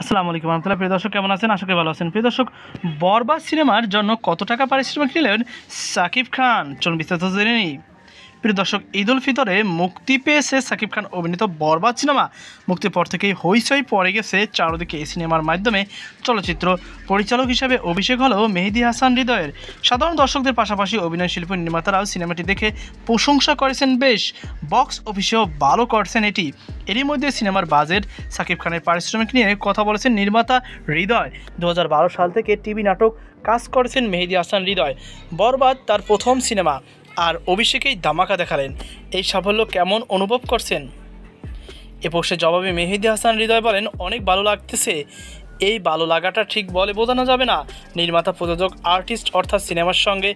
আসসালামু আলাইকুম রহমতুল্লাহ। প্রিয় দর্শক, কেমন আছেন? আশা করি ভালো আছেন। প্রিয় দর্শক, বরবাদ সিনেমার জন্য কত টাকা পারিশ্রমিক নিলেন সাকিব খান, চলুন বিস্তারিত জেনে নিই। প্রিয় দর্শক, ঈদ উল ফিতরে মুক্তি পেয়েছে সাকিব খান অভিনীত বরবাদ সিনেমা। মুক্তির পর থেকেই হইচই পড়ে গেছে চারদিকে। এই সিনেমার মাধ্যমে চলচ্চিত্র পরিচালক হিসেবে অভিষেক হলো মেহেদী হাসান হৃদয়ের। সাধারণ দর্শকদের পাশাপাশি অভিনয় শিল্পী নির্মাতারাও সিনেমাটি দেখে প্রশংসা করেছেন। বেশ বক্স অফিসেও ভালো করছেন এটি। এরই মধ্যে সিনেমার বাজেট, সাকিব খানের পারিশ্রমিক নিয়ে কথা বলেছেন নির্মাতা হৃদয়। 2012 সাল থেকে টিভি নাটক কাজ করেছেন মেহেদী হাসান হৃদয়। বরবাদ তার প্রথম সিনেমা, আর অভিষেকেই ধামাকা দেখালেন। এই সাফল্য কেমন অনুভব করছেন? এ প্রশ্নের জবাবে মেহেদী হাসান হৃদয় বলেন, অনেক ভালো লাগতেছে। এই ভালো লাগাটা ঠিক বলে বোঝানো যাবে না। নির্মাতা, প্রযোজক, আর্টিস্ট অর্থাৎ সিনেমার সঙ্গে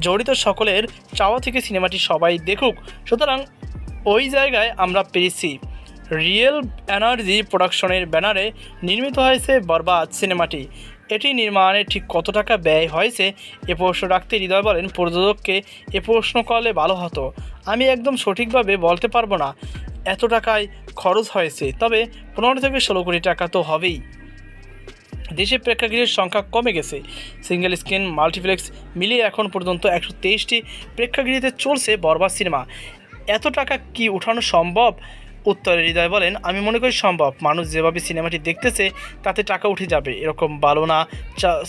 জড়িত সকলের চাওয়া থেকে সিনেমাটি সবাই দেখুক, সুতরাং ওই জায়গায় আমরা পেয়েছি। রিয়েল এনার্জি প্রোডাকশনের ব্যানারে নির্মিত হয়েছে বরবাদ সিনেমাটি। এটি নির্মাণে ঠিক কত টাকা ব্যয় হয়েছে এ প্রশ্ন রাখতে হৃদয় বলেন, প্রযোজককে এ প্রশ্ন করলে ভালো হতো। আমি একদম সঠিকভাবে বলতে পারবো না এত টাকায় খরচ হয়েছে, তবে 15 থেকে 16 কোটি টাকা তো হবেই। দেশে প্রেক্ষাগৃহের সংখ্যা কমে গেছে। সিঙ্গেল স্ক্রিন, মাল্টিপ্লেক্স মিলিয়ে এখন পর্যন্ত 123টি প্রেক্ষাগৃহেতে চলছে বরবাদ সিনেমা। এত টাকা কি উঠানো সম্ভব? উত্তরে হৃদয় বলেন, আমি মনে করি সম্ভব। মানুষ যেভাবে সিনেমাটি দেখতেছে তাতে টাকা উঠে যাবে। এরকম ভালো না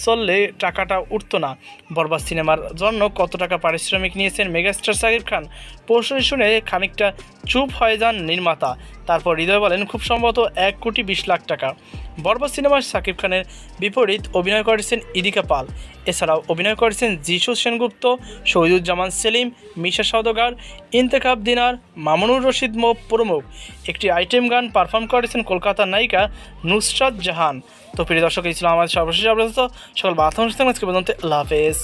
চললে টাকাটা উঠতো না। বরবাদ সিনেমার জন্য কত টাকা পারিশ্রমিক নিয়েছেন মেগাস্টার সাকিব খান? প্রশ্ন শুনে খানিকটা চুপ হয়ে যান নির্মাতা। তারপর হৃদয় বলেন, খুব সম্ভবত 1,20,00,000 টাকা। বরবাদ সিনেমায় সাকিব খানের বিপরীত অভিনয় করেছেন ইদিকা পাল। এছাড়াও অভিনয় করেছেন যিশু সেনগুপ্ত, শহীদুজ্জামান সেলিম, মিশা সওদাগর, ইন্তেখাব দিনার, মামুনুর রশিদ প্রমুখ। একটি আইটেম গান পারফর্ম করেছেন কলকাতার নায়িকা নুসরাত জাহান। তো প্রিয় দর্শক, এই ছিল আমাদের সর্বশেষ আপডেট। সকল বার্তা অনুষ্ঠান আজকে পর্যন্ত। আল্লাহ হাফেজ।